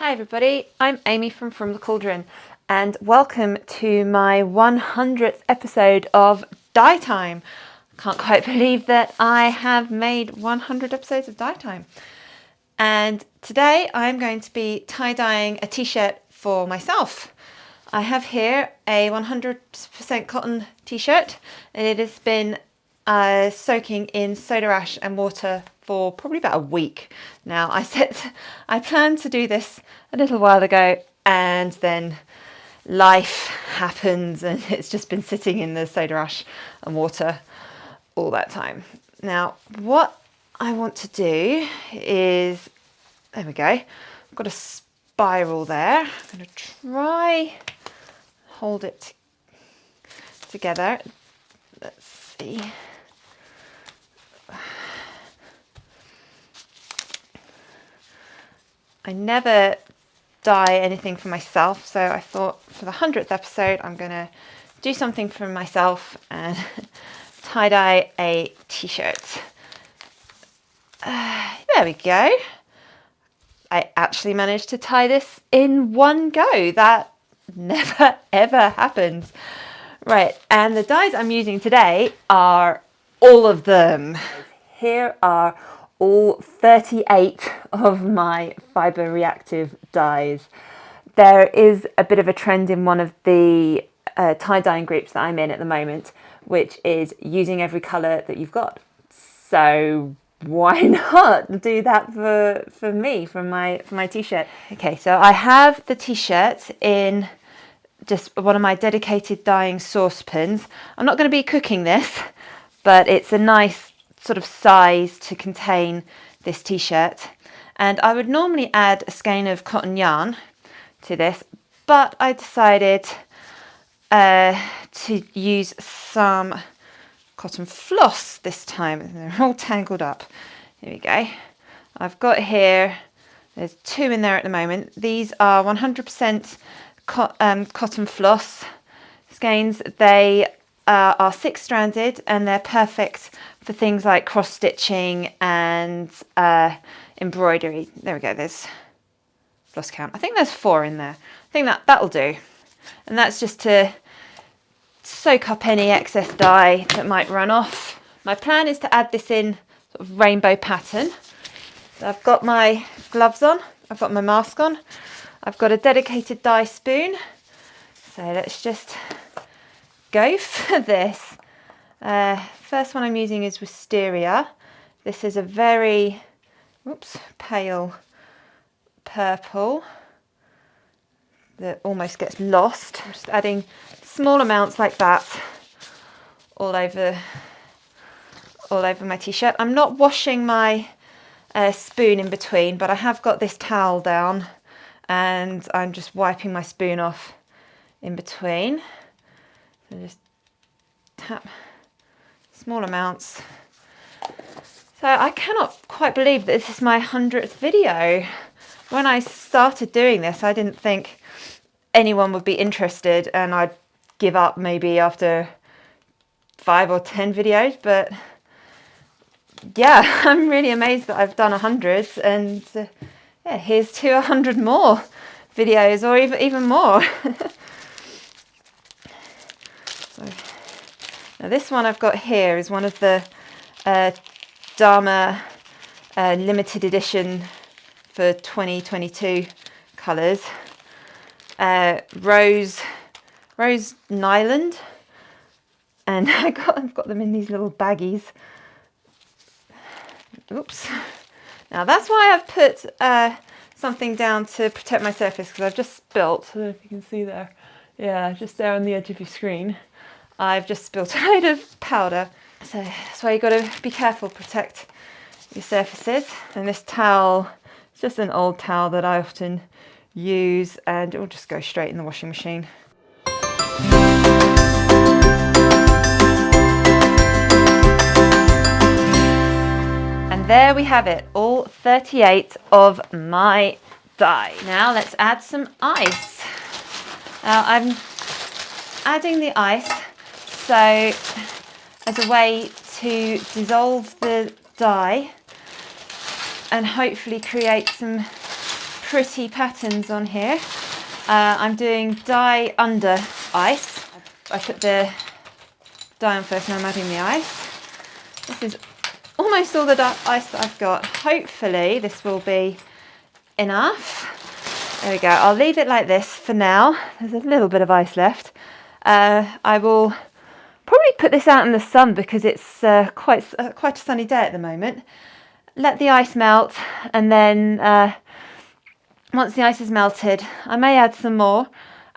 Hi everybody, I'm Amy from the Cauldron and welcome to my 100th episode of Dye Time. Can't quite believe that I have made 100 episodes of Dye Time. And today I'm going to be tie-dyeing a t-shirt for myself. I have here a 100% cotton t-shirt and it has been soaking in soda ash and water for probably about a week now. I planned to do this a little while ago and then life happens and it's just been sitting in the soda ash and water all that time. Now what I want to do is, there we go, I've got a spiral there. I'm going to try hold it together. Let's see. I never dye anything for myself, so I thought for the 100th episode I'm going to do something for myself and tie-dye a t-shirt. There we go. I actually managed to tie this in one go. That never ever happens. Right, and the dyes I'm using today are all of them. Here are all 38 of my Fibre Reactive dyes. There is a bit of a trend in one of the tie-dyeing groups that I'm in at the moment, which is using every colour that you've got. So why not do that for me, for my t-shirt? Okay, so I have the t-shirt in just one of my dedicated dyeing saucepans. I'm not going to be cooking this, but it's a nice sort of size to contain this t-shirt. And I would normally add a skein of cotton yarn to this, but I decided to use some cotton floss this time. They're all tangled up. Here we go. I've got here, there's two in there at the moment. These are 100% cotton floss skeins. They are 6-stranded and they're perfect for things like cross stitching and embroidery. There we go, there's lost count. I think there's 4 in there. I think that'll do. And that's just to soak up any excess dye that might run off. My plan is to add this in sort of rainbow pattern. So I've got my gloves on, I've got my mask on, I've got a dedicated dye spoon. So let's just go for this. First one I'm using is Wisteria. This is a very pale purple that almost gets lost. I'm just adding small amounts like that all over my t-shirt. I'm not washing my spoon in between, but I have got this towel down and I'm just wiping my spoon off in between. So just tap small amounts. So I cannot quite believe that this is my 100th video. When I started doing this, I didn't think anyone would be interested and I'd give up maybe after 5 or 10 videos, but yeah, I'm really amazed that I've done 100 and yeah, here's to 100 more videos or even more. So, now this one I've got here is one of the Dharma limited edition for 2022 colours. Rose Nyland, and I've got them in these little baggies. Oops. Now that's why I've put something down to protect my surface, because I've just spilt, I don't know if you can see there, yeah, just there on the edge of your screen, I've just spilt a load of powder. So that's why you've got to be careful, protect your surfaces. And this towel, it's just an old towel that I often use and it will just go straight in the washing machine. And there we have it, all 38 of my dye. Now let's add some ice. Now I'm adding the ice so as a way to dissolve the dye and hopefully create some pretty patterns on here. I'm doing dye under ice. I put the dye on first, now I'm adding the ice. This is almost all the ice that I've got. Hopefully this will be enough. There we go. I'll leave it like this for now. There's a little bit of ice left. I will probably put this out in the sun because it's quite a sunny day at the moment. Let the ice melt, and then once the ice is melted, I may add some more,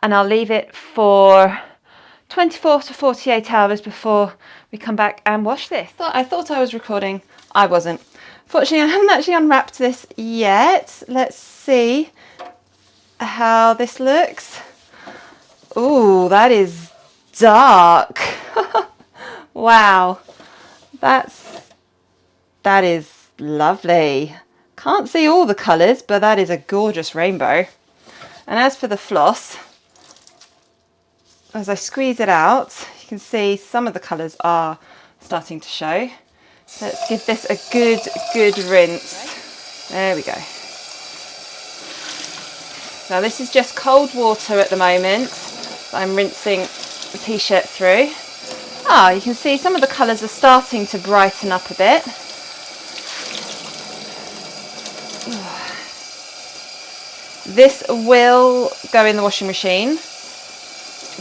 and I'll leave it for 24 to 48 hours before we come back and wash this. I thought I was recording. I wasn't. Fortunately, I haven't actually unwrapped this yet. Let's see how this looks. Ooh, that is dark. Wow, that is lovely. Can't see all the colours, but that is a gorgeous rainbow. And as for the floss, as I squeeze it out, you can see some of the colours are starting to show. Let's give this a good rinse. There we go. Now this is just cold water at the moment that I'm rinsing the t-shirt through. You can see some of the colours are starting to brighten up a bit. This will go in the washing machine,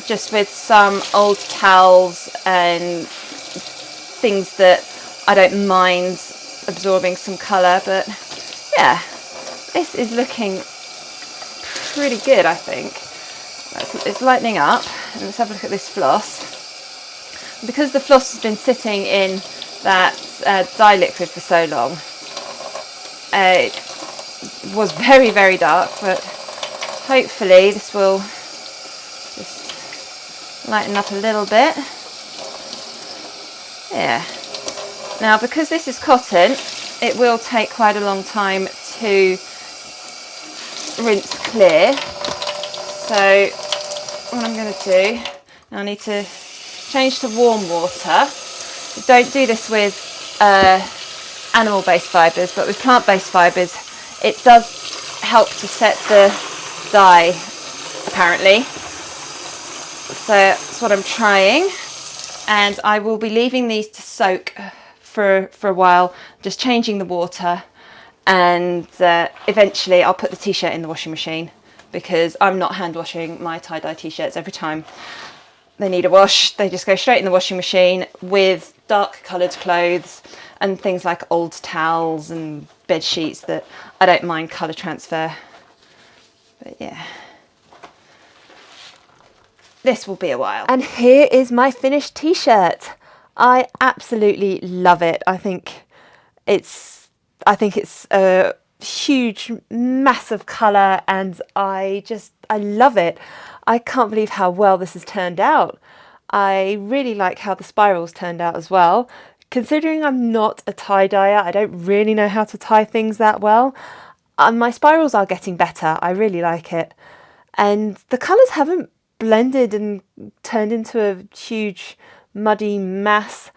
just with some old towels and things that I don't mind absorbing some colour, but yeah, this is looking pretty good, I think. It's lightening up, and let's have a look at this floss. Because the floss has been sitting in that dye liquid for so long, it was very dark, but hopefully this will just lighten up a little bit. Yeah. Now, because this is cotton, it will take quite a long time to rinse clear. So what I'm going to do, I need to change to warm water. Don't do this with animal-based fibres, but with plant-based fibres it does help to set the dye, apparently. So that's what I'm trying, and I will be leaving these to soak for a while, just changing the water, and eventually I'll put the t-shirt in the washing machine, because I'm not hand washing my tie-dye t-shirts every time they need a wash. They just go straight in the washing machine with dark coloured clothes and things like old towels and bed sheets that I don't mind colour transfer. But yeah, this will be a while. And here is my finished t-shirt. I absolutely love it. I think it's a huge, massive colour, and I love it. I can't believe how well this has turned out. I really like how the spirals turned out as well. Considering I'm not a tie-dyer, I don't really know how to tie things that well. My spirals are getting better. I really like it. And the colours haven't blended and turned into a huge muddy mass.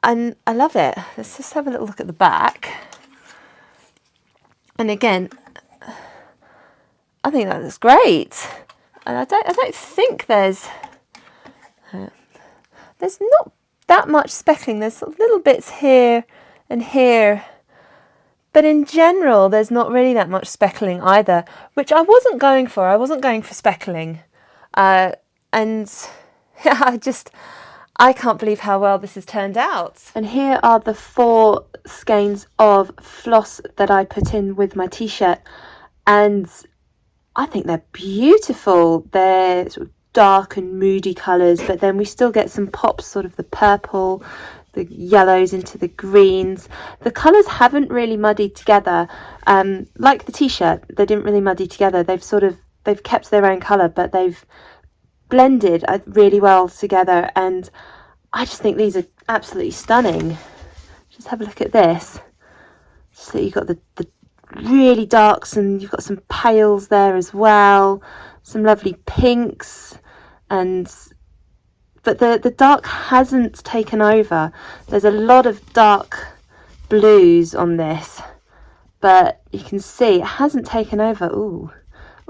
And I love it. Let's just have a little look at the back. And again, I think that looks great. And I don't think there's not that much speckling. There's little bits here and here, but in general there's not really that much speckling either, which I wasn't going for. I wasn't going for speckling, and yeah, I can't believe how well this has turned out. And here are the 4 skeins of floss that I put in with my t-shirt, and I think they're beautiful. They're sort of dark and moody colours, but then we still get some pops, sort of the purple, the yellows into the greens. The colours haven't really muddied together. Like the t-shirt, they didn't really muddy together. They've kept their own colour, but they've blended really well together, and I just think these are absolutely stunning. Just have a look at this. So you've got the really darks, and you've got some pales there as well, some lovely pinks, but the dark hasn't taken over. There's a lot of dark blues on this, but you can see it hasn't taken over. Ooh,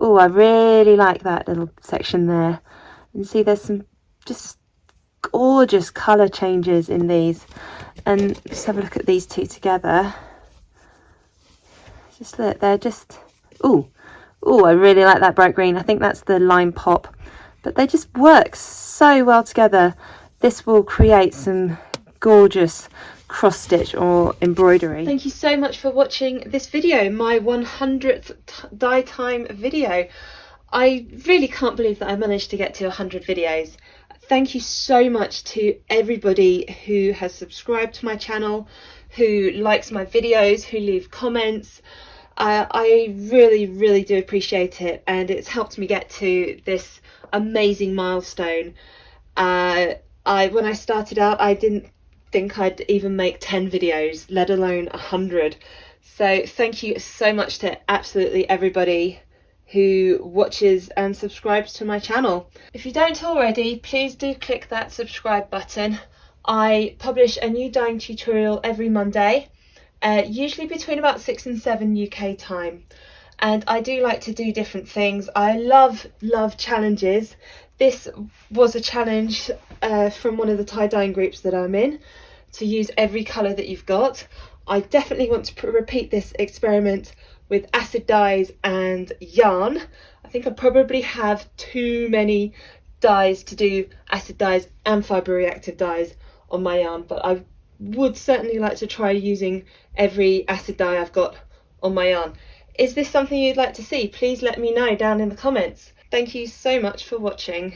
ooh, I really like that little section there. And see there's some just gorgeous colour changes in these. And just have a look at these two together. Just look, they're just, ooh, ooh, I really like that bright green. I think that's the lime pop, but they just work so well together. This will create some gorgeous cross stitch or embroidery. Thank you so much for watching this video, my 100th dye time video. I really can't believe that I managed to get to 100 videos. Thank you so much to everybody who has subscribed to my channel, who likes my videos, who leave comments. I really do appreciate it, and it's helped me get to this amazing milestone. When I started out, I didn't think I'd even make 10 videos, let alone 100. So thank you so much to absolutely everybody who watches and subscribes to my channel. If you don't already, please do click that subscribe button. I publish a new dyeing tutorial every Monday, usually between about 6 and 7 UK time. And I do like to do different things. I love challenges. This was a challenge from one of the tie dyeing groups that I'm in, to use every colour that you've got. I definitely want to repeat this experiment with acid dyes and yarn. I think I probably have too many dyes to do acid dyes and fibre reactive dyes on my yarn, but I would certainly like to try using every acid dye I've got on my yarn. Is this something you'd like to see? Please let me know down in the comments. Thank you so much for watching.